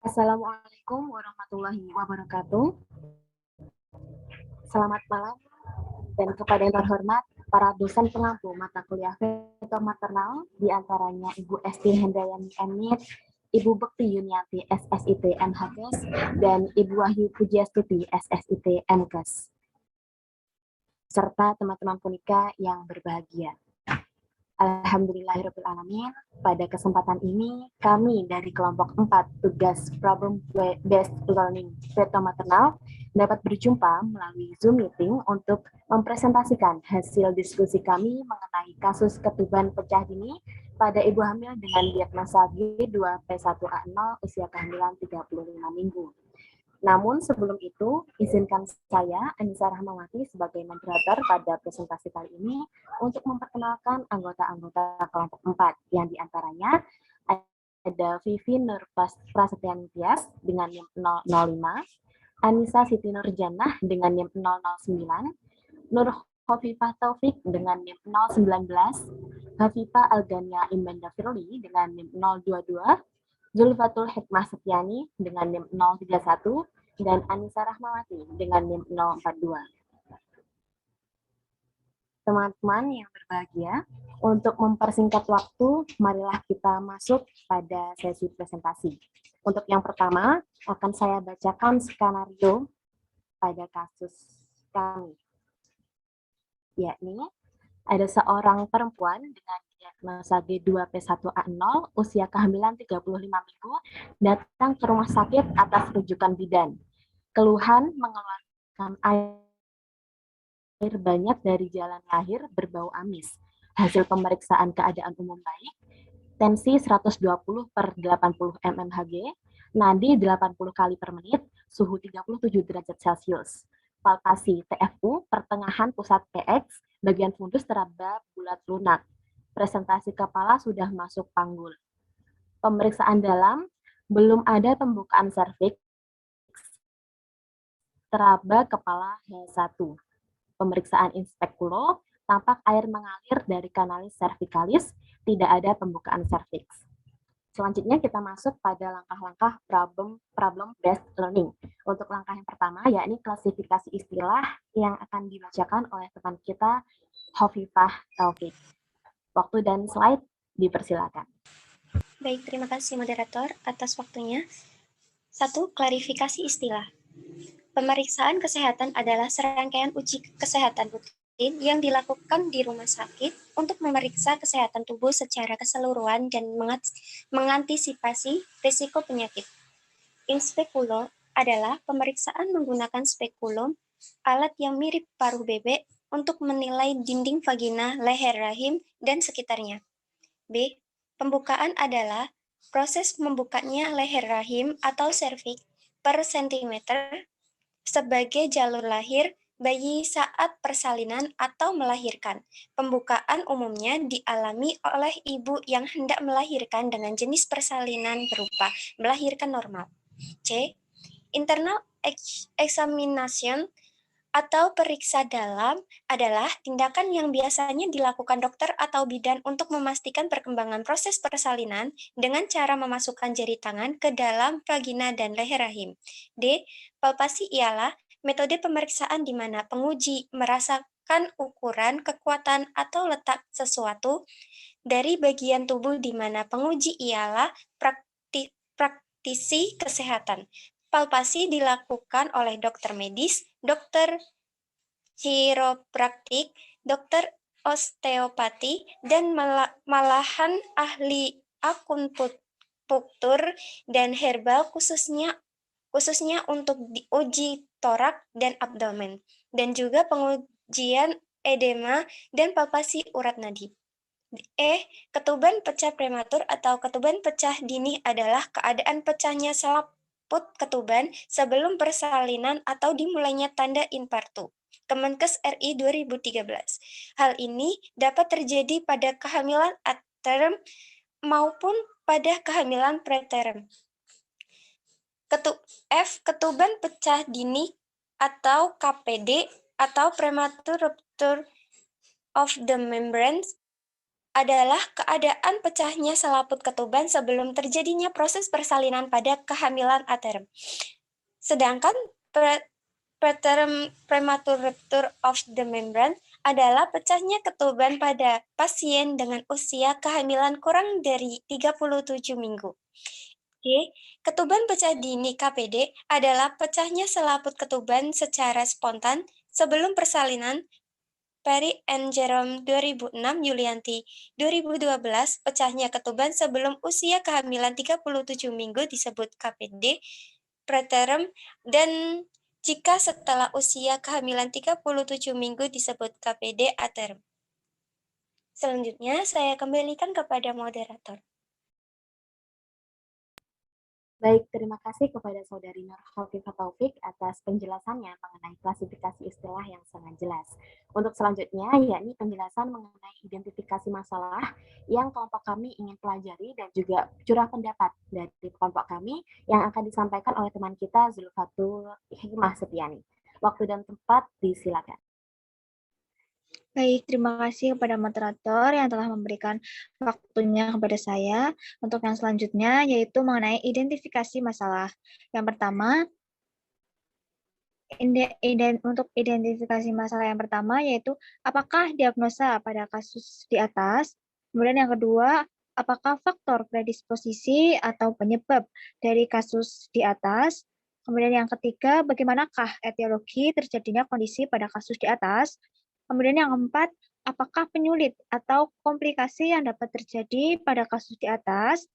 Assalamualaikum warahmatullahi wabarakatuh. Selamat malam dan kepada yang terhormat para dosen pengampu mata kuliah Fetomaternal, di antaranya Ibu Esti Hendayani Emit, Ibu Bekti Yuniati SSIT MHKes, dan Ibu Wahyu Pujiastuti SSIT MKes, serta teman-teman punika yang berbahagia. Alhamdulillahirrahmanirrahim. Pada kesempatan ini, kami dari kelompok 4 tugas Problem Based Learning Fetomaternal dapat berjumpa melalui Zoom meeting untuk mempresentasikan hasil diskusi kami mengenai kasus ketuban pecah dini pada ibu hamil dengan diagnosa G2P1A0 usia kehamilan 35 minggu. Namun sebelum itu, izinkan saya, Anissa Rahmawati, sebagai moderator pada presentasi kali ini untuk memperkenalkan anggota-anggota kelompok 4, yang diantaranya ada Vivi Nur Prasetyan Tias dengan NIM 005, Anissa Siti Nurjanah dengan NIM 009, Nur Khofifah Taufik dengan NIM 019, Hafifah Algania Imbanda Firly dengan NIM 022, Zulfatul Hikmah Setyani dengan NIM 031, dan Anissa Rahmawati dengan NIM 042. Teman-teman yang berbahagia, untuk mempersingkat waktu, marilah kita masuk pada sesi presentasi. Untuk yang pertama, akan saya bacakan skenario pada kasus kami, yakni ada seorang perempuan dengan diagnosa G2P1A0 usia kehamilan 35 minggu datang ke rumah sakit atas rujukan bidan. Keluhan mengeluarkan air banyak dari jalan lahir berbau amis. Hasil pemeriksaan keadaan umum baik, tensi 120/80 mmHg, nadi 80 kali per menit, suhu 37 derajat Celcius. Palpasi TFU pertengahan pusat PX, bagian fundus teraba bulat lunak. Presentasi kepala sudah masuk panggul. Pemeriksaan dalam, belum ada pembukaan serviks, teraba kepala H1. Pemeriksaan inspekulo, tampak air mengalir dari kanalis cervicalis, tidak ada pembukaan serviks. Selanjutnya kita masuk pada langkah-langkah problem based learning. Untuk langkah yang pertama, yakni klasifikasi istilah yang akan dibacakan oleh teman kita, Khofifah Taufik. Waktu dan slide dipersilakan. Baik, terima kasih moderator atas waktunya. 1. Klarifikasi istilah. Pemeriksaan kesehatan adalah serangkaian uji kesehatan rutin yang dilakukan di rumah sakit untuk memeriksa kesehatan tubuh secara keseluruhan dan mengantisipasi risiko penyakit. Inspekulum adalah pemeriksaan menggunakan spekulum, alat yang mirip paruh bebek, untuk menilai dinding vagina, leher rahim, dan sekitarnya. B. Pembukaan adalah proses membukanya leher rahim atau serviks per sentimeter sebagai jalur lahir bayi saat persalinan atau melahirkan. Pembukaan umumnya dialami oleh ibu yang hendak melahirkan dengan jenis persalinan berupa melahirkan normal. C. Internal examination atau periksa dalam adalah tindakan yang biasanya dilakukan dokter atau bidan untuk memastikan perkembangan proses persalinan dengan cara memasukkan jari tangan ke dalam vagina dan leher rahim. D. Palpasi ialah metode pemeriksaan di mana penguji merasakan ukuran, kekuatan, atau letak sesuatu dari bagian tubuh di mana penguji ialah praktisi kesehatan. Palpasi dilakukan oleh dokter medis, dokter chiropraktik, dokter osteopati, dan malahan ahli akupunktur dan herbal khususnya untuk diuji torak dan abdomen, dan juga pengujian edema dan palpasi urat nadi. Ketuban pecah prematur atau ketuban pecah dini adalah keadaan pecahnya selaput ketuban sebelum persalinan atau dimulainya tanda infartu. Kemenkes RI 2013. Hal ini dapat terjadi pada kehamilan aterm maupun pada kehamilan preterm. Ketuban pecah dini atau KPD atau premature rupture of the membranes adalah keadaan pecahnya selaput ketuban sebelum terjadinya proses persalinan pada kehamilan aterm. Sedangkan preterm premature rupture of the membrane adalah pecahnya ketuban pada pasien dengan usia kehamilan kurang dari 37 minggu. D. Ketuban pecah dini KPD adalah pecahnya selaput ketuban secara spontan sebelum persalinan. Perry and Jerome 2006, Yulianti 2012, pecahnya ketuban sebelum usia kehamilan 37 minggu disebut KPD preterm, dan jika setelah usia kehamilan 37 minggu disebut KPD aterm. Selanjutnya, saya kembalikan kepada moderator. Baik, terima kasih kepada Saudari Nur Khofifah Taufik atas penjelasannya mengenai klasifikasi istilah yang sangat jelas. Untuk selanjutnya, yakni penjelasan mengenai identifikasi masalah yang kelompok kami ingin pelajari dan juga curah pendapat dari kelompok kami yang akan disampaikan oleh teman kita Zulfatul Hikmah Setiani. Waktu dan tempat disilakan. Baik, terima kasih kepada moderator yang telah memberikan waktunya kepada saya. Untuk yang selanjutnya, yaitu mengenai identifikasi masalah. Yang pertama, untuk identifikasi masalah yang pertama, yaitu apakah diagnosa pada kasus di atas. Kemudian yang kedua, apakah faktor predisposisi atau penyebab dari kasus di atas. Kemudian yang ketiga, bagaimanakah etiologi terjadinya kondisi pada kasus di atas. Kemudian yang keempat, apakah penyulit atau komplikasi yang dapat terjadi pada kasus di atas.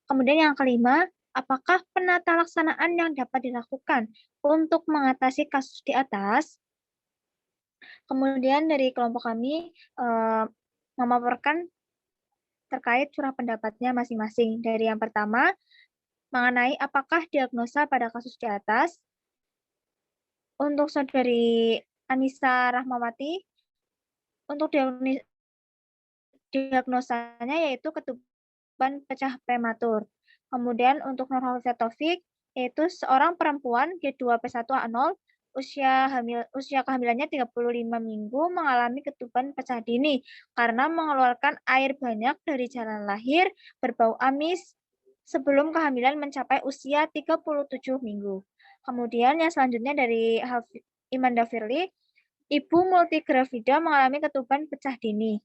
Kemudian yang kelima, apakah penata laksanaan yang dapat dilakukan untuk mengatasi kasus di atas. Kemudian dari kelompok kami memaparkan terkait curah pendapatnya masing-masing. Dari yang pertama, mengenai apakah diagnosa pada kasus di atas. Untuk Saudari Anissa Rahmawati, untuk diagnosanya yaitu ketuban pecah prematur. Kemudian untuk Nurhaliza Taufik, yaitu seorang perempuan G2P1A0, usia kehamilannya 35 minggu, mengalami ketuban pecah dini karena mengeluarkan air banyak dari jalan lahir, berbau amis, sebelum kehamilan mencapai usia 37 minggu. Kemudian yang selanjutnya dari Imanda Firly, ibu multigravida mengalami ketuban pecah dini.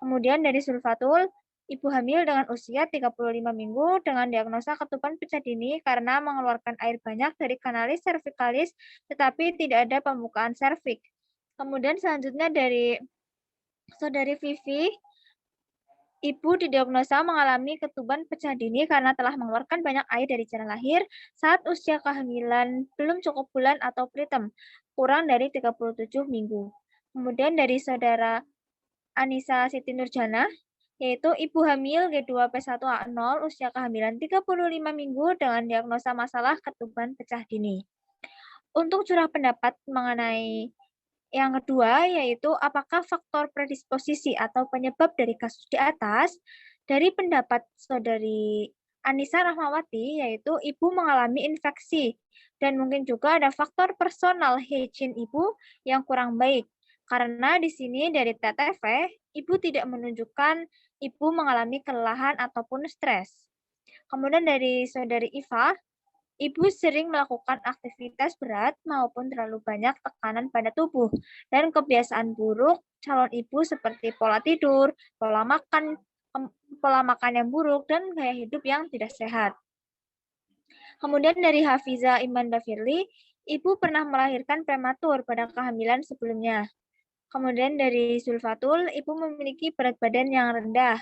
Kemudian dari Zulfatul, ibu hamil dengan usia 35 minggu dengan diagnosa ketuban pecah dini karena mengeluarkan air banyak dari kanalis cervicalis tetapi tidak ada pembukaan serviks. Kemudian selanjutnya dari Saudari Vivi, ibu didiagnosa mengalami ketuban pecah dini karena telah mengeluarkan banyak air dari jalan lahir saat usia kehamilan belum cukup bulan atau preterm, kurang dari 37 minggu. Kemudian dari Saudara Anissa Siti Nurjana, yaitu ibu hamil G2P1A0 usia kehamilan 35 minggu dengan diagnosa masalah ketuban pecah dini. Untuk curah pendapat mengenai yang kedua, yaitu apakah faktor predisposisi atau penyebab dari kasus di atas. Dari pendapat Saudari Anissa Rahmawati, yaitu ibu mengalami infeksi dan mungkin juga ada faktor personal hygiene ibu yang kurang baik. Karena di sini dari TTV, ibu tidak menunjukkan ibu mengalami kelelahan ataupun stres. Kemudian dari Saudari Iva, ibu sering melakukan aktivitas berat maupun terlalu banyak tekanan pada tubuh dan kebiasaan buruk calon ibu seperti pola tidur, pola makan yang buruk, dan gaya hidup yang tidak sehat. Kemudian dari Hafiza Imanda Firly, ibu pernah melahirkan prematur pada kehamilan sebelumnya. Kemudian dari Zulfatul, ibu memiliki berat badan yang rendah.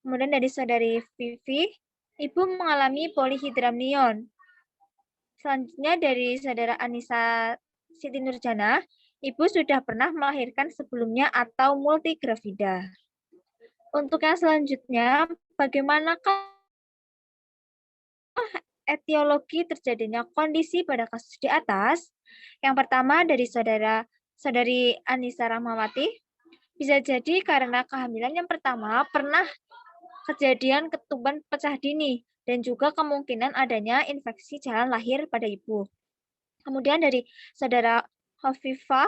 Kemudian dari Saudari Vivi, ibu mengalami polihidramnion. Selanjutnya dari Saudara Anissa Siti Nurjana, ibu sudah pernah melahirkan sebelumnya atau multigravida. Untuk yang selanjutnya, bagaimanakah etiologi terjadinya kondisi pada kasus di atas? Yang pertama dari Saudari Anissa Rahmawati, bisa jadi karena kehamilan yang pertama pernah kejadian ketuban pecah dini dan juga kemungkinan adanya infeksi jalan lahir pada ibu. Kemudian dari Saudara Khofifah,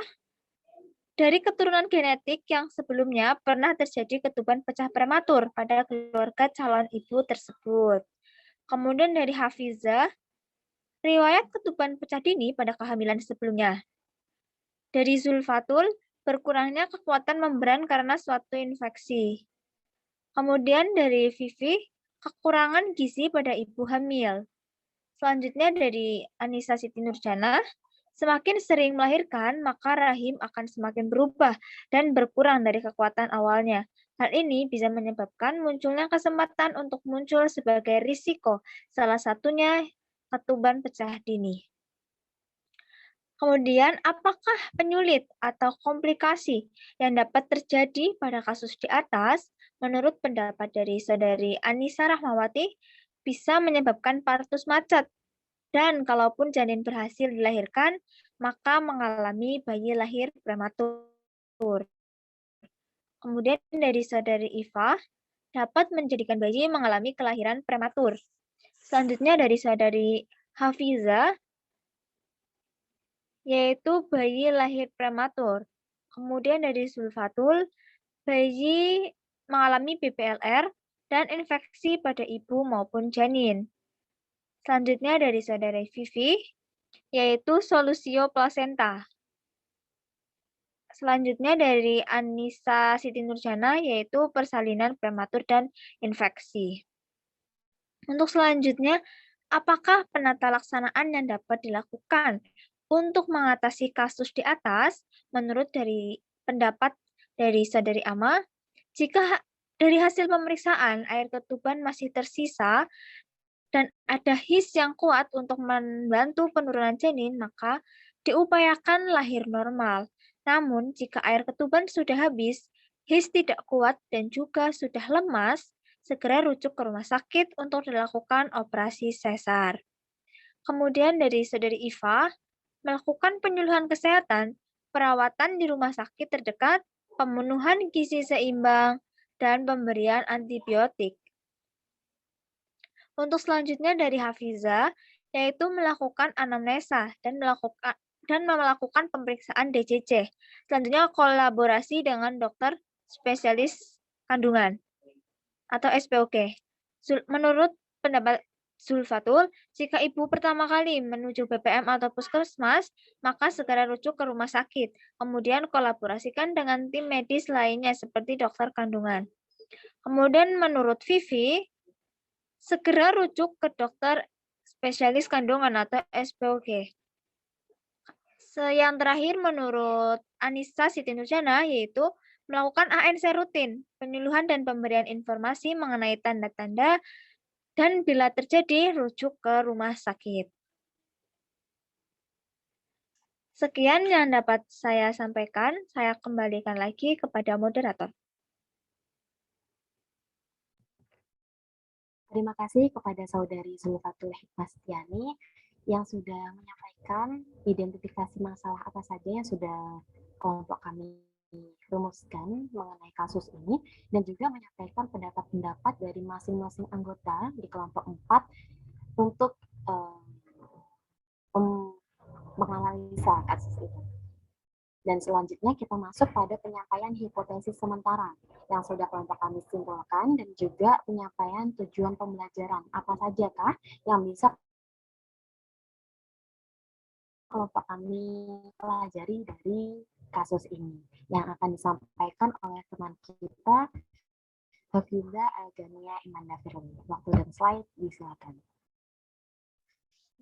Dari keturunan genetik yang sebelumnya pernah terjadi ketuban pecah prematur pada keluarga calon ibu tersebut. Kemudian dari Hafizah, riwayat ketuban pecah dini pada kehamilan sebelumnya. Dari Zulfatul, berkurangnya kekuatan membran karena suatu infeksi. Kemudian dari Vivi, kekurangan gizi pada ibu hamil. Selanjutnya dari Anissa Siti Nurjana, semakin sering melahirkan, maka rahim akan semakin berubah dan berkurang dari kekuatan awalnya. Hal ini bisa menyebabkan munculnya kesempatan untuk muncul sebagai risiko, salah satunya ketuban pecah dini. Kemudian, apakah penyulit atau komplikasi yang dapat terjadi pada kasus di atas, menurut pendapat dari Saudari Anissa Rahmawati, bisa menyebabkan partus macet. Dan kalaupun janin berhasil dilahirkan, maka mengalami bayi lahir prematur. Kemudian dari Saudari Iva, dapat menjadikan bayi mengalami kelahiran prematur. Selanjutnya dari Saudari Hafiza, yaitu bayi lahir prematur. Kemudian dari Zulfatul, bayi mengalami BPLR dan infeksi pada ibu maupun janin. Selanjutnya dari Saudari Vivi, yaitu solusio plasenta. Selanjutnya dari Anissa Siti Nurjana, yaitu persalinan prematur dan infeksi. Untuk selanjutnya, apakah penata laksanaan yang dapat dilakukan untuk mengatasi kasus di atas? Menurut dari pendapat dari Saudari Ama, jika dari hasil pemeriksaan air ketuban masih tersisa dan ada his yang kuat untuk membantu penurunan janin, maka diupayakan lahir normal. Namun, jika air ketuban sudah habis, his tidak kuat dan juga sudah lemas, segera rujuk ke rumah sakit untuk dilakukan operasi sesar. Kemudian dari Saudari Iva, melakukan penyuluhan kesehatan, perawatan di rumah sakit terdekat, pemenuhan gizi seimbang, dan pemberian antibiotik. Untuk selanjutnya dari Hafiza, yaitu melakukan anamnesa dan melakukan pemeriksaan DCC. Selanjutnya kolaborasi dengan dokter spesialis kandungan atau SPOK. Menurut pendapat Zulfatul, jika ibu pertama kali menuju BPM atau puskesmas, maka segera rujuk ke rumah sakit. Kemudian kolaborasikan dengan tim medis lainnya seperti dokter kandungan. Kemudian menurut Vivi, segera rujuk ke dokter spesialis kandungan atau SPOK. Yang terakhir menurut Anissa Siti Nurjana, yaitu melakukan ANC rutin, penyuluhan dan pemberian informasi mengenai tanda-tanda, dan bila terjadi, rujuk ke rumah sakit. Sekian yang dapat saya sampaikan, saya kembalikan lagi kepada moderator. Terima kasih kepada Saudari Zulfatul Hikmastiani yang sudah menyampaikan identifikasi masalah apa saja yang sudah kelompok kami rumuskan mengenai kasus ini, dan juga menyampaikan pendapat-pendapat dari masing-masing anggota di kelompok 4 untuk menganalisa kasus ini. Dan selanjutnya kita masuk pada penyampaian hipotesis sementara yang sudah kelompok kami simpulkan, dan juga penyampaian tujuan pembelajaran. Apa sajakah yang bisa kelompok kami pelajari dari kasus ini, yang akan disampaikan oleh teman kita, Hafiza Algania Imanda Firly. Waktu dan slide disilakan.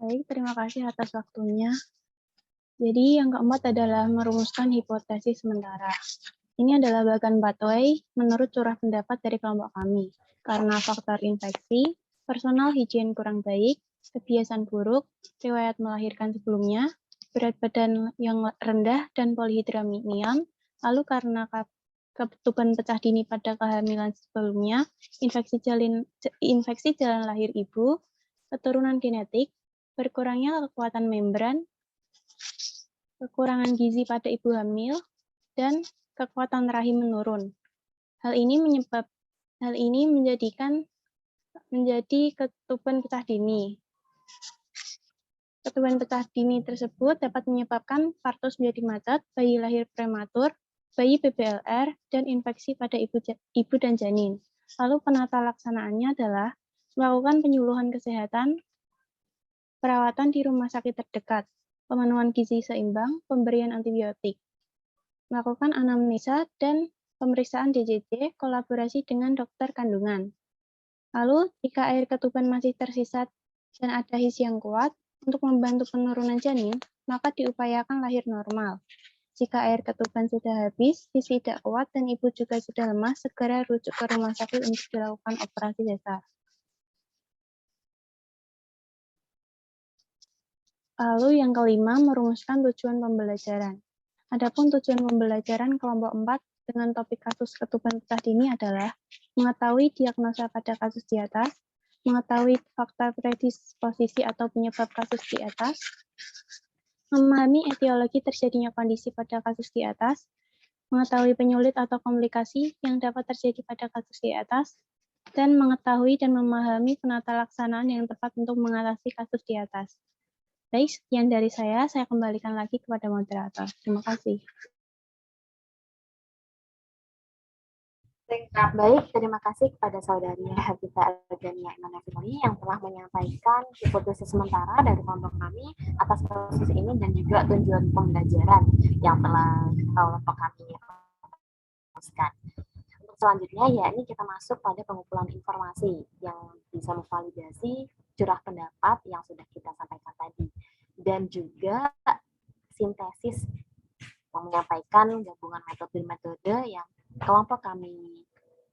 Baik, terima kasih atas waktunya. Jadi yang keempat adalah merumuskan hipotesis sementara. Ini adalah bagan pathway menurut curah pendapat dari kelompok kami. Karena faktor infeksi, personal higien kurang baik, kebiasaan buruk, riwayat melahirkan sebelumnya, berat badan yang rendah, dan polyhydramnion, lalu karena ketuban pecah dini pada kehamilan sebelumnya, infeksi jalan lahir ibu, keturunan genetik, berkurangnya kekuatan membran, kekurangan gizi pada ibu hamil, dan kekuatan rahim menurun. Hal ini menjadi ketuban pecah dini. Ketuban pecah dini tersebut dapat menyebabkan partus menjadi macet, bayi lahir prematur, bayi BBLR, dan infeksi pada ibu dan janin. Lalu penata laksanaannya adalah melakukan penyuluhan kesehatan, perawatan di rumah sakit terdekat, pemenuhan gizi seimbang, pemberian antibiotik, melakukan anamnesa dan pemeriksaan DJJ, kolaborasi dengan dokter kandungan. Lalu, jika air ketuban masih tersisa dan ada HIS yang kuat, untuk membantu penurunan janin, maka diupayakan lahir normal. Jika air ketuban sudah habis, HIS tidak kuat, dan ibu juga sudah lemah, segera rujuk ke rumah sakit untuk dilakukan operasi sesar. Lalu yang kelima, merumuskan tujuan pembelajaran. Adapun tujuan pembelajaran kelompok 4 dengan topik kasus ketuban pecah dini adalah mengetahui diagnosa pada kasus di atas, mengetahui faktor predisposisi atau penyebab kasus di atas, memahami etiologi terjadinya kondisi pada kasus di atas, mengetahui penyulit atau komplikasi yang dapat terjadi pada kasus di atas, dan mengetahui dan memahami penata laksanaan yang tepat untuk mengatasi kasus di atas. Baik, sekian dari saya kembalikan lagi kepada moderator. Terima kasih. Baik, terima kasih kepada saudari Havita Argania Imanafili yang telah menyampaikan hipotesis sementara dari kelompok kami atas proses ini dan juga tujuan pembelajaran yang telah kelompok kami fokuskan. Untuk selanjutnya, ya ini kita masuk pada pengumpulan informasi yang bisa memvalidasi curah pendapat yang sudah kita sampaikan tadi dan juga sintesis yang menyampaikan gabungan metode-metode yang kelompok kami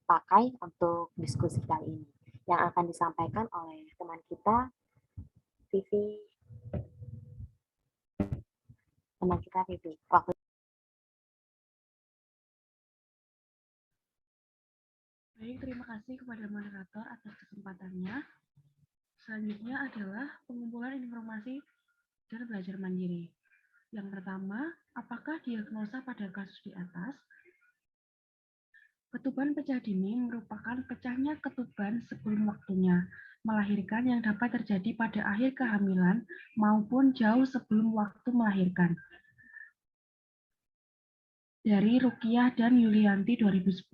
pakai untuk diskusi kali ini yang akan disampaikan oleh teman kita Vivi. Baik, terima kasih kepada moderator atas kesempatannya. Selanjutnya adalah pengumpulan informasi dan belajar mandiri. Yang pertama, apakah diagnosa pada kasus di atas? Ketuban pecah dini merupakan pecahnya ketuban sebelum waktunya melahirkan yang dapat terjadi pada akhir kehamilan maupun jauh sebelum waktu melahirkan. Dari Rukiah dan Yulianti 2010.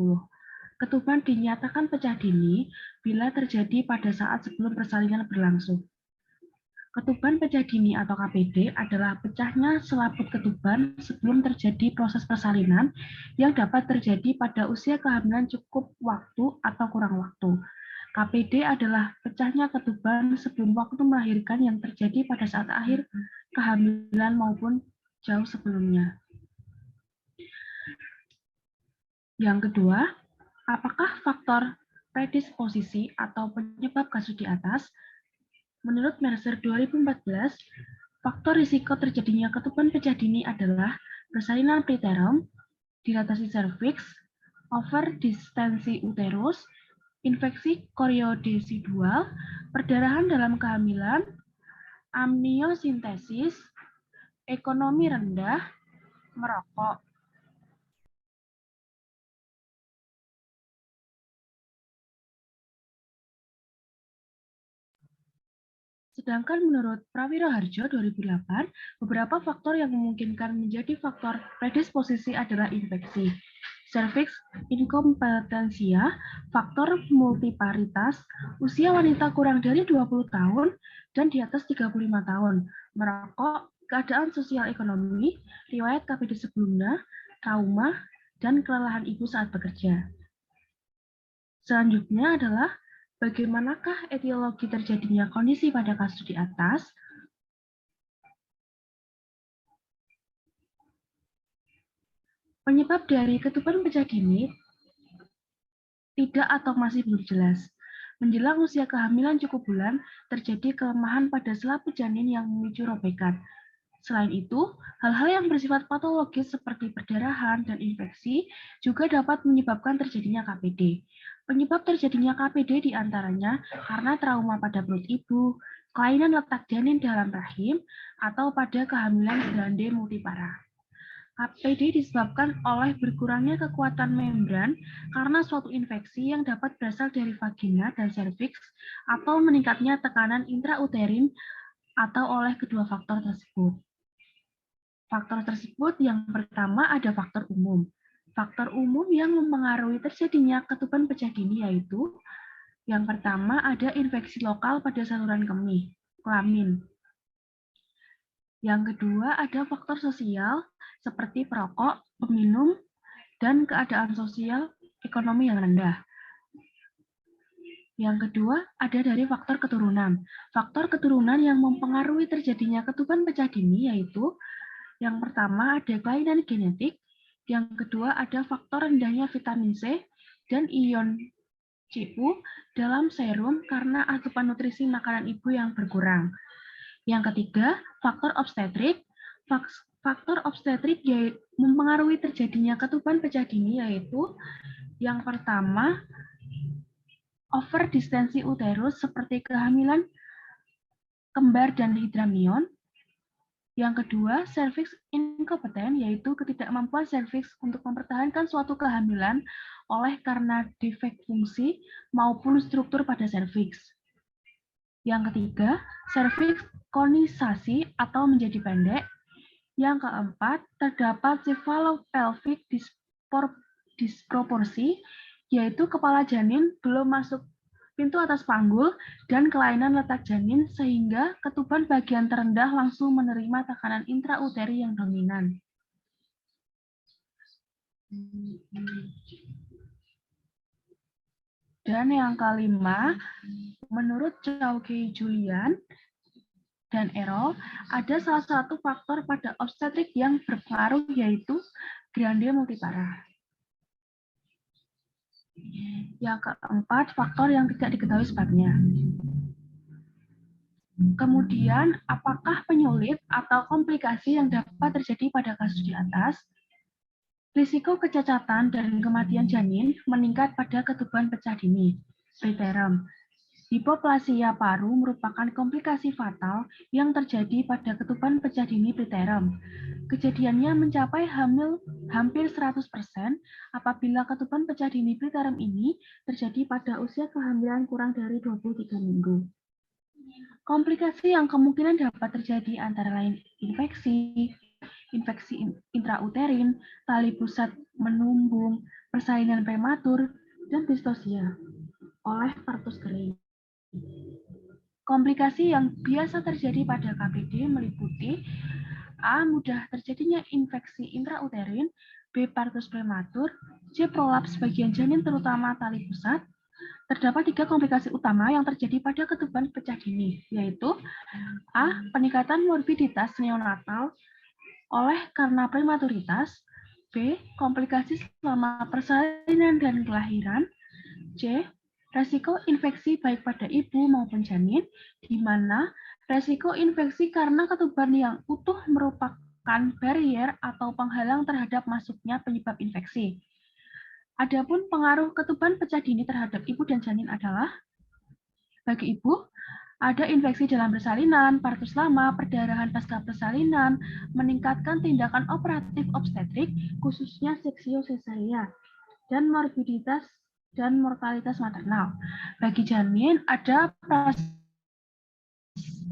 Ketuban dinyatakan pecah dini bila terjadi pada saat sebelum persalinan berlangsung. Ketuban pecah dini atau KPD adalah pecahnya selaput ketuban sebelum terjadi proses persalinan yang dapat terjadi pada usia kehamilan cukup waktu atau kurang waktu. KPD adalah pecahnya ketuban sebelum waktu melahirkan yang terjadi pada saat akhir kehamilan maupun jauh sebelumnya. Yang kedua, apakah faktor predisposisi atau penyebab kasus di atas? Menurut Mercer 2014, faktor risiko terjadinya ketuban pecah dini adalah persalinan preterm, dilatasi serviks, over distensi uterus, infeksi chorioidesidual, perdarahan dalam kehamilan, amniosintesis, ekonomi rendah, merokok. Sedangkan menurut Prawiro Harjo 2008, beberapa faktor yang memungkinkan menjadi faktor predisposisi adalah infeksi, cervix inkompetensia, faktor multiparitas, usia wanita kurang dari 20 tahun dan di atas 35 tahun, merokok, keadaan sosial ekonomi, riwayat KPD sebelumnya, trauma, dan kelelahan ibu saat bekerja. Selanjutnya adalah bagaimanakah etiologi terjadinya kondisi pada kasus di atas? Penyebab dari ketuban pecah dini tidak atau masih belum jelas. Menjelang usia kehamilan cukup bulan, terjadi kelemahan pada selaput janin yang memicu robekan. Selain itu, hal-hal yang bersifat patologis seperti perdarahan dan infeksi juga dapat menyebabkan terjadinya KPD. Penyebab terjadinya KPD diantaranya karena trauma pada perut ibu, kelainan letak janin dalam rahim, atau pada kehamilan grande multipara. KPD disebabkan oleh berkurangnya kekuatan membran karena suatu infeksi yang dapat berasal dari vagina dan serviks atau meningkatnya tekanan intrauterin atau oleh kedua faktor tersebut. Faktor tersebut yang pertama ada faktor umum. Faktor umum yang mempengaruhi terjadinya ketuban pecah dini yaitu yang pertama ada infeksi lokal pada saluran kelamin. Yang kedua ada faktor sosial seperti perokok, peminum, dan keadaan sosial ekonomi yang rendah. Yang kedua, ada dari faktor keturunan. Faktor keturunan yang mempengaruhi terjadinya ketuban pecah dini yaitu yang pertama ada kelainan genetik, yang kedua ada faktor rendahnya vitamin C dan ion Cu dalam serum karena asupan nutrisi makanan ibu yang berkurang. Yang ketiga, faktor obstetrik. Faktor obstetrik mempengaruhi terjadinya ketuban pecah dini yaitu yang pertama over distensi uterus seperti kehamilan kembar dan hidramion. Yang kedua, serviks inkompeten, yaitu ketidakmampuan serviks untuk mempertahankan suatu kehamilan oleh karena defek fungsi maupun struktur pada serviks. Yang ketiga, serviks konisasi atau menjadi pendek. Yang keempat, terdapat cephalopelvic disproporsi, yaitu kepala janin belum masuk pintu atas panggul, dan kelainan letak janin sehingga ketuban bagian terendah langsung menerima tekanan intrauteri yang dominan. Dan yang kelima, menurut Chowkey-Julian dan Errol, ada salah satu faktor pada obstetrik yang berpengaruh yaitu grande multipara. Yang keempat, faktor yang tidak diketahui sebabnya. Kemudian, apakah penyulit atau komplikasi yang dapat terjadi pada kasus di atas? Risiko kecacatan dan kematian janin meningkat pada ketuban pecah dini, preterm. Hipoplasia paru merupakan komplikasi fatal yang terjadi pada ketuban pecah dini preterm. Kejadiannya mencapai hampir 100% apabila ketuban pecah dini preterm ini terjadi pada usia kehamilan kurang dari 23 minggu. Komplikasi yang kemungkinan dapat terjadi antara lain infeksi intrauterin, tali pusat menumbung, persalinan prematur, dan distosia oleh partus kering. Komplikasi yang biasa terjadi pada KPD meliputi A. Mudah terjadinya infeksi intrauterin, B. Partus prematur, C. Prolaps bagian janin terutama tali pusat. Terdapat 3 komplikasi utama yang terjadi pada ketuban pecah dini, yaitu A. Peningkatan morbiditas neonatal oleh karena prematuritas, B. Komplikasi selama persalinan dan kelahiran, C. Resiko infeksi baik pada ibu maupun janin, di mana resiko infeksi karena ketuban yang utuh merupakan barrier atau penghalang terhadap masuknya penyebab infeksi. Adapun pengaruh ketuban pecah dini terhadap ibu dan janin adalah, bagi ibu, ada infeksi dalam persalinan, partus lama, perdarahan pasca persalinan, meningkatkan tindakan operatif obstetrik, khususnya seksio cesarea, dan morbiditas dan mortalitas maternal. Bagi janin, ada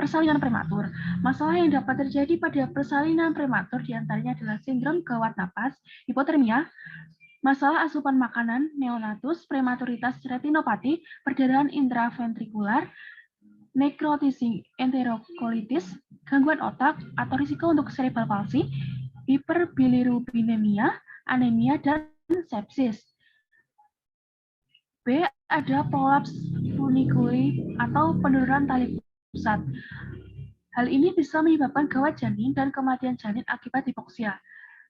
persalinan prematur. Masalah yang dapat terjadi pada persalinan prematur diantaranya adalah sindrom gawat napas, hipotermia, masalah asupan makanan, neonatus, prematuritas retinopati, perdarahan intraventrikular, nekrotising enterokolitis, gangguan otak, atau risiko untuk cerebral palsy, hiperbilirubinemia, anemia, dan sepsis. B. Ada prolaps funiculi atau penurunan tali pusat. Hal ini bisa menyebabkan gawat janin dan kematian janin akibat hipoksia,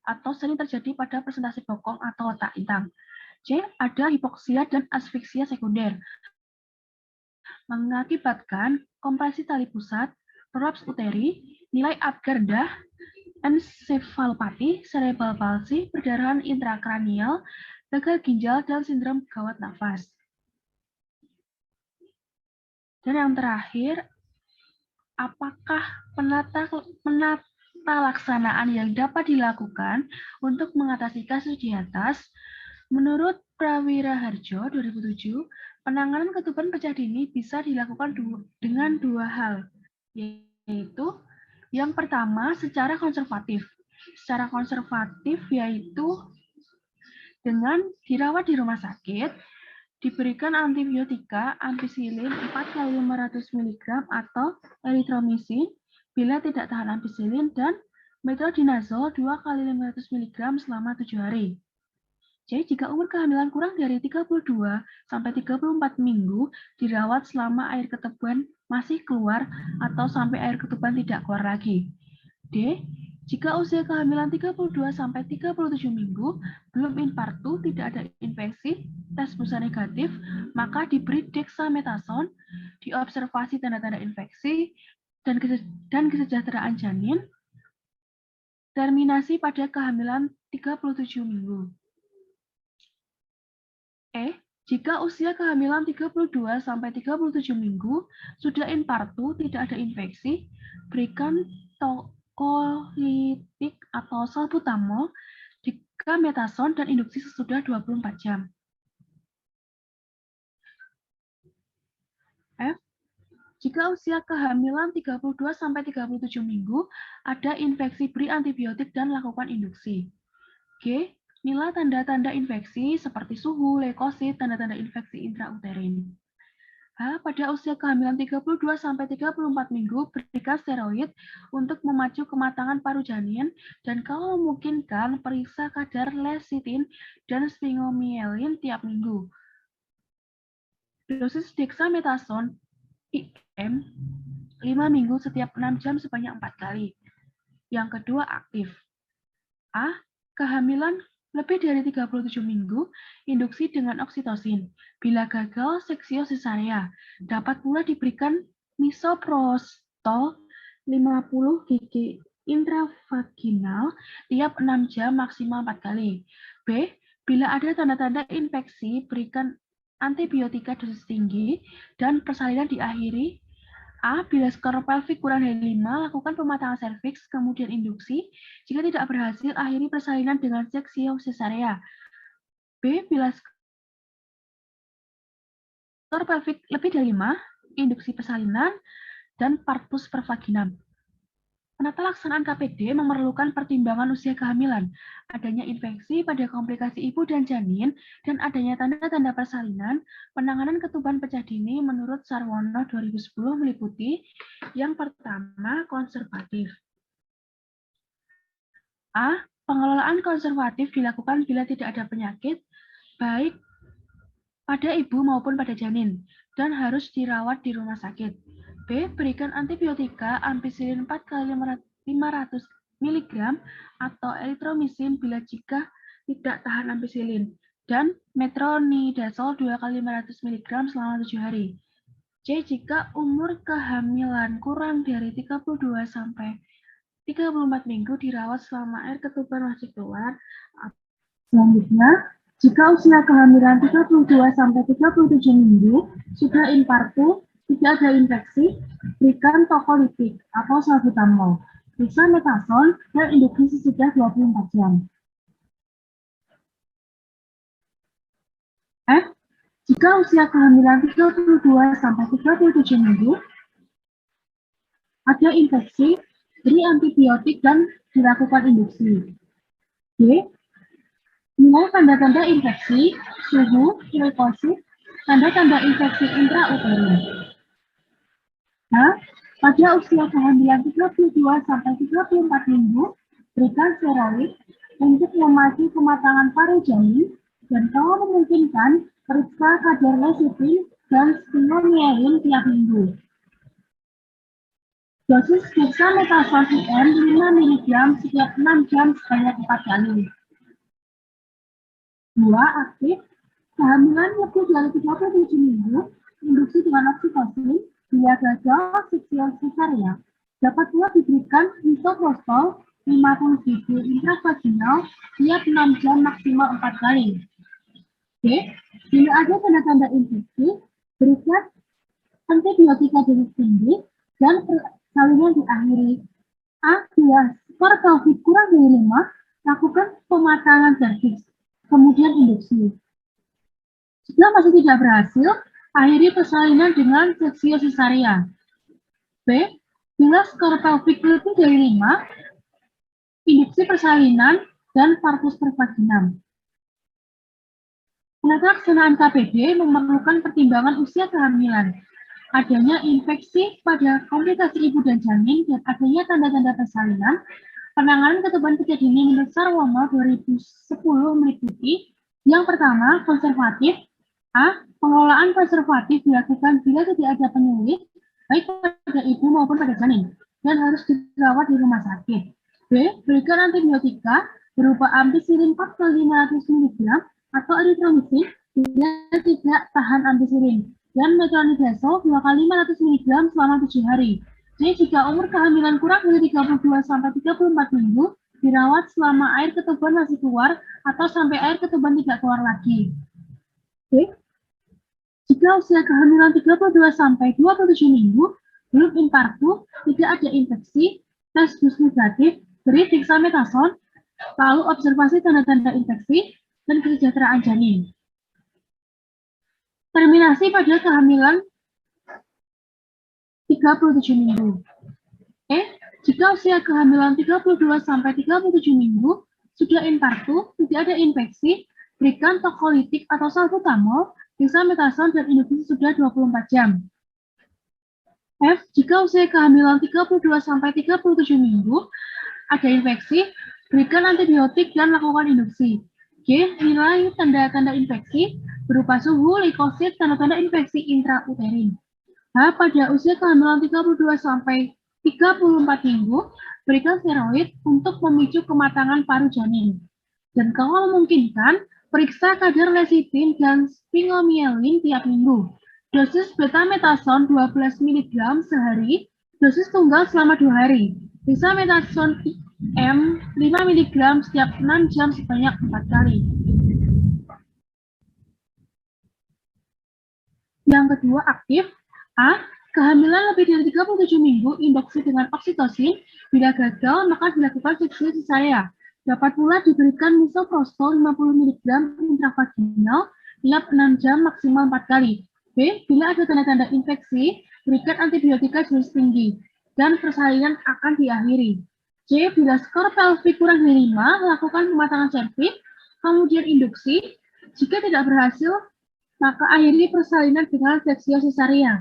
atau sering terjadi pada presentasi bokong atau otak intang. C. Ada hipoksia dan asfiksia sekunder, mengakibatkan kompresi tali pusat, prolaps uteri, nilai Apgar rendah, ensefalopati, cerebral palsy, perdarahan intrakranial, gagal ginjal, dan sindrom gawat nafas. Dan yang terakhir, apakah penata laksanaan yang dapat dilakukan untuk mengatasi kasus di atas? Menurut Prawiraharjo 2007, penanganan ketuban pecah dini bisa dilakukan dengan 2 hal, yaitu yang pertama secara konservatif. Secara konservatif yaitu Dengan dirawat di rumah sakit, diberikan antibiotika ampicillin 4 kali 500 mg atau erythromycin bila tidak tahan ampicillin dan metronidazole 2 kali 500 mg selama 7 hari. Jadi jika umur kehamilan kurang dari 32 sampai 34 minggu, dirawat selama air ketuban masih keluar atau sampai air ketuban tidak keluar lagi. D. Jika usia kehamilan 32 sampai 37 minggu, belum infartu, tidak ada infeksi, tes busa negatif, maka diberi dexamethasone, diobservasi tanda-tanda infeksi, dan kesejahteraan janin, terminasi pada kehamilan 37 minggu. Jika usia kehamilan 32 sampai 37 minggu, sudah infartu, tidak ada infeksi, berikan tokolitik atau salbutamol, dexamethasone, dan induksi sesudah 24 jam. F. Jika usia kehamilan 32 sampai 37 minggu, ada infeksi, beri antibiotik dan lakukan induksi. G. Nilai tanda-tanda infeksi seperti suhu, leukosit, tanda-tanda infeksi intrauterin. H. Pada usia kehamilan 32 sampai 34 minggu, berikan steroid untuk memacu kematangan paru janin dan kalau memungkinkan periksa kadar lecithin dan sphingomyelin tiap minggu. Dosis dexamethasone IM 5 minggu setiap 6 jam sebanyak 4 kali. Yang kedua, aktif. A. Kehamilan lebih dari 37 minggu, induksi dengan oksitosin. Bila gagal, seksio cesarea. Dapat pula diberikan misoprostol 50 gg intravaginal tiap 6 jam maksimal 4 kali. B. Bila ada tanda-tanda infeksi, berikan antibiotika dosis tinggi dan persalinan diakhiri. A. Bila skor pelvik kurang dari 5, lakukan pematangan serviks, kemudian induksi. Jika tidak berhasil, akhiri persalinan dengan seksio cesarea. B. Bila skor pelvik lebih dari 5, induksi persalinan dan partus per vaginam. Penata laksanaan KPD memerlukan pertimbangan usia kehamilan, adanya infeksi pada komplikasi ibu dan janin, dan adanya tanda-tanda persalinan. Penanganan ketuban pecah dini menurut Sarwono 2010 meliputi yang pertama, konservatif. A. Pengelolaan konservatif dilakukan bila tidak ada penyakit, baik pada ibu maupun pada janin, dan harus dirawat di rumah sakit. B. Berikan antibiotika ampicillin 4 kali 500 mg atau erythromycin bila jika tidak tahan ampicillin, dan metronidazole 2 kali 500 mg selama 7 hari. C. Jika umur kehamilan kurang dari 32 sampai 34 minggu, dirawat selama air ketuban masih keluar. Selanjutnya, jika usia kehamilan 32 sampai 37 minggu, sudah infartu, tidak ada infeksi, berikan tokolitik atau salbutamol, dexamethasone, dan induksi sesudah 24 jam. F. Jika usia kehamilan 32 sampai 37 minggu, ada infeksi, beri antibiotik dan dilakukan induksi. D. Nilai tanda-tanda infeksi, suhu, leukosit, tanda-tanda infeksi intrauterin. Nah, pada usia kehamilan 32 sampai 34 minggu, berikan steroid untuk memacu kematangan paru janin dan kalau memungkinkan periksa kadar lecithin dan sphingomyelin tiap minggu. Dosis dexamethasone IM 5 mg setiap 6 jam sebanyak 4 kali. 2. Aktif. Kehamilan lebih dari 37 minggu, induksi dengan oksitosin. Bila gagal, seksio cesarea. Dapat pula diberikan misoprostol 50 gg intravaginal tiap 6 jam maksimal 4 kali. B. Bila ada tanda-tanda infeksi, berikan antibiotika dosis tinggi dan persalinan diakhiri. A. Bila skor pelvik kurang dari 5, lakukan pematangan serviks, kemudian induksi. Jika masih tidak berhasil, akhiri persalinan dengan seksio cesarea. B. Bila skor pelvik lebih dari 5, induksi persalinan dan partus per vaginam. Penata laksanaan KPD memerlukan pertimbangan usia kehamilan, adanya infeksi pada komplikasi ibu dan janin, dan adanya tanda-tanda persalinan. Penanganan ketuban kecil dini menurut Sarwono 2010 meliputi yang pertama, konservatif. A. Pengelolaan konservatif dilakukan bila tidak ada penyulit, baik pada ibu maupun pada janin, dan harus dirawat di rumah sakit. B. Berikan antibiotika berupa ampicillin 4 kali 500 mg atau erythromycin bila tidak tahan ampicillin, dan metronidazole 2 kali 500 mg selama 7 hari. C. Jika umur kehamilan kurang dari 32-34 minggu, dirawat selama air ketuban masih keluar atau sampai air ketuban tidak keluar lagi. D. Jika usia kehamilan 32-27 minggu, belum infarktu, tidak ada infeksi, tes dus negatif, beri dexamethasone, lalu observasi tanda-tanda infeksi, dan kesejahteraan janin. Terminasi pada kehamilan 37 minggu. Jika usia kehamilan 32-37 minggu, sudah infarktu, tidak ada infeksi, berikan tokolitik atau salbutamol, dexamethasone, dan induksi sudah 24 jam. F. Jika usia kehamilan 32-37 minggu, ada infeksi, berikan antibiotik dan lakukan induksi. G. Nilai tanda-tanda infeksi berupa suhu, leukosit, tanda-tanda infeksi intrauterin. H. Pada usia kehamilan 32-34 minggu, berikan steroid untuk memicu kematangan paru janin. Dan kalau memungkinkan, periksa kadar lecitin dan sphingomyelin tiap minggu. Dosis betamethasone 12 mg sehari, dosis tunggal selama 2 hari. Dexamethasone IM 5 mg setiap 6 jam sebanyak 4 kali. Yang kedua, aktif. A. Kehamilan lebih dari 37 minggu, induksi dengan oksitosin. Bila gagal, maka dilakukan seksi cesarea. Dapat pula diberikan misoprostol 50 mg intravaginal tiap 6 jam maksimal 4 kali. B. Bila ada tanda-tanda infeksi, berikan antibiotika dosis tinggi dan persalinan akan diakhiri. C. Bila skor pelvik kurang dari 5, lakukan pematangan serviks, kemudian induksi. Jika tidak berhasil, maka akhiri persalinan dengan seksio cesarea.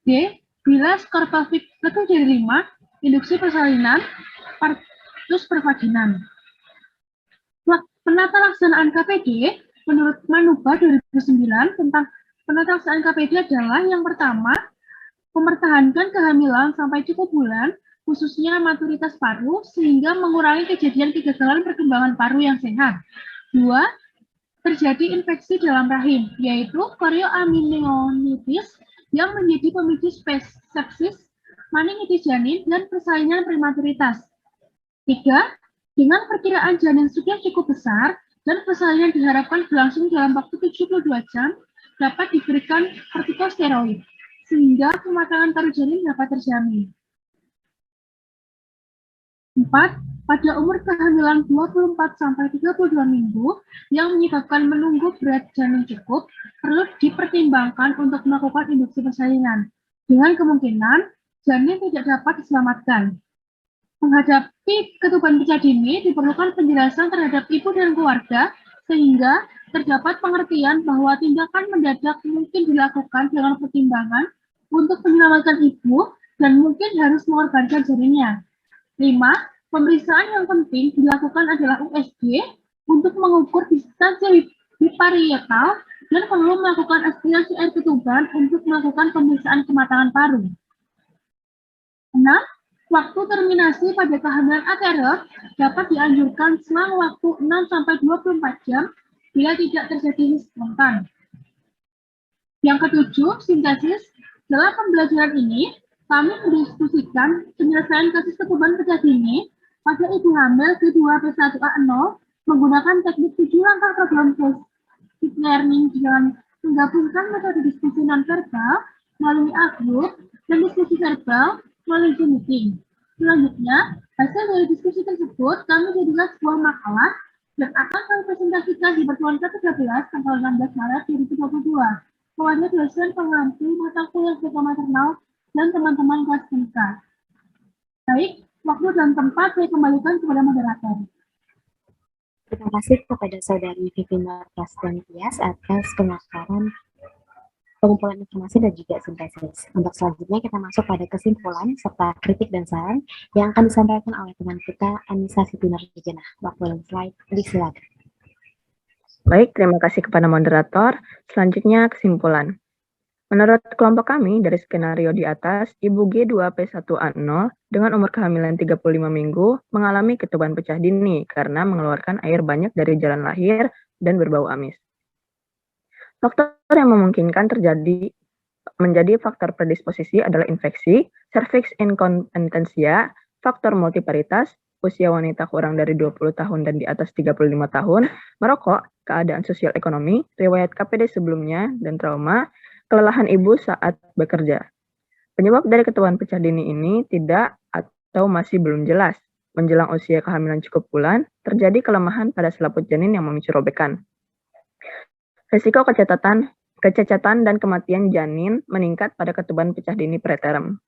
D. Bila skor pelvik lebih dari 5, induksi persalinan partus per vaginam. Penata laksanaan KPD menurut Manuba 2009 tentang penata laksanaan KPD adalah yang pertama, mempertahankan kehamilan sampai cukup bulan, khususnya maturitas paru, sehingga mengurangi kejadian kegagalan perkembangan paru yang sehat. 2. Terjadi infeksi dalam rahim, yaitu chorioamnionitis yang menjadi pemicu sepsis, meningitis janin, dan persalinan prematuritas. 3. Dengan perkiraan janin sudah cukup besar dan persalinan diharapkan berlangsung dalam waktu 72 jam, dapat diberikan kortikosteroid, sehingga kematangan paru janin dapat terjamin. 4. Pada umur kehamilan 24-32 minggu yang menyebabkan menunggu berat janin cukup, perlu dipertimbangkan untuk melakukan induksi persalinan. Dengan kemungkinan, janin tidak dapat diselamatkan. Menghadapi ketuban pecah dini, diperlukan penjelasan terhadap ibu dan keluarga, sehingga terdapat pengertian bahwa tindakan mendadak mungkin dilakukan dengan pertimbangan untuk menyelamatkan ibu dan mungkin harus mengorbankan janinnya. 5. Pemeriksaan yang penting dilakukan adalah USG untuk mengukur distansi biparietal dan perlu melakukan aspirasi air ketuban untuk melakukan pemeriksaan kematangan paru. 6. Waktu terminasi pada kehamilan aterus dapat dianjurkan selang waktu 6-24 jam bila tidak terjadi spontan. Yang ketujuh, sintesis. Dalam pembelajaran ini, kami mendiskusikan penyelesaian kasus ketuban pecah dini pada ibu hamil G2P1A0 menggunakan teknik 7 langkah program basic learning dengan menggabungkan metode diskusi non-verbal melalui A-group dan diskusi verbal melalui Zoom meeting. Selanjutnya, hasil dari diskusi tersebut kami jadikan sebuah makalah dan akan kami presentasikan di pertemuan ke-13 tanggal 16 Maret 2022 kepada dosen pengampu mata kuliah sekolah maternal dan teman-teman kelas SMK. Baik, waktu dan tempat saya kembalikan kepada moderator. Terima kasih kepada Saudari Vivina Prastantias atas pemaparan pengumpulan informasi dan juga sintesis. Untuk selanjutnya kita masuk pada kesimpulan serta kritik dan saran yang akan disampaikan oleh teman kita Anissa Siti Nurjana. Waktu dan slide, disilakan. Baik, terima kasih kepada moderator. Selanjutnya kesimpulan. Menurut kelompok kami, dari skenario di atas, Ibu G2P1A0 dengan umur kehamilan 35 minggu mengalami ketuban pecah dini karena mengeluarkan air banyak dari jalan lahir dan berbau amis. Faktor yang memungkinkan menjadi faktor predisposisi adalah infeksi, cervix incontinentia, faktor multiparitas, usia wanita kurang dari 20 tahun dan di atas 35 tahun, merokok, keadaan sosial ekonomi, riwayat KPD sebelumnya, dan trauma, kelelahan ibu saat bekerja. Penyebab dari ketuban pecah dini ini tidak atau masih belum jelas. Menjelang usia kehamilan cukup bulan, terjadi kelemahan pada selaput janin yang memicu robekan. Risiko kecacatan dan kematian janin meningkat pada ketuban pecah dini preterm.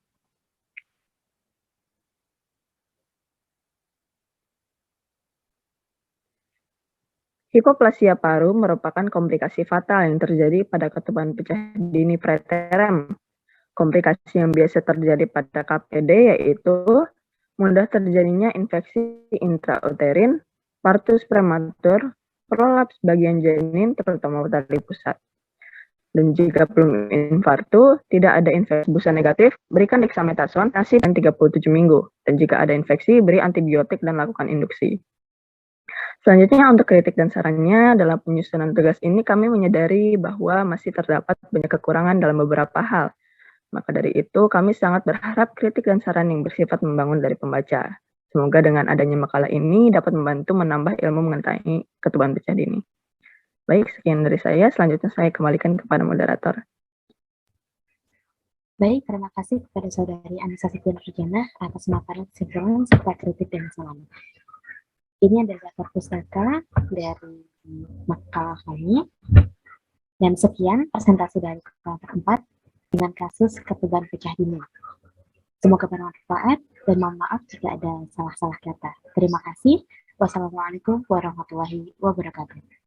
Hipoplasia paru merupakan komplikasi fatal yang terjadi pada ketuban pecah dini preterm. Komplikasi yang biasa terjadi pada KPD yaitu mudah terjadinya infeksi intrauterin, partus prematur, prolaps bagian janin terutama tali pusat. Dan jika belum infartu, tidak ada infeksi busa negatif, berikan dexamethasone kasih dan 37 minggu. Dan jika ada infeksi, beri antibiotik dan lakukan induksi. Selanjutnya untuk kritik dan sarannya, dalam penyusunan tugas ini kami menyadari bahwa masih terdapat banyak kekurangan dalam beberapa hal. Maka dari itu, kami sangat berharap kritik dan saran yang bersifat membangun dari pembaca. Semoga dengan adanya makalah ini dapat membantu menambah ilmu mengenai ketuban pecah dini. Baik, sekian dari saya. Selanjutnya saya kembalikan kepada moderator. Baik, terima kasih kepada Saudari Anissa Siti Nurjana atas pemaparan kesimpulan serta kritik dan saran. Ini adalah daftar pustaka dari makalah kami. Dan sekian presentasi dari kelompok 4 dengan kasus ketuban pecah dini. Semoga bermanfaat dan mohon maaf jika ada salah-salah kata. Terima kasih. Wassalamualaikum warahmatullahi wabarakatuh.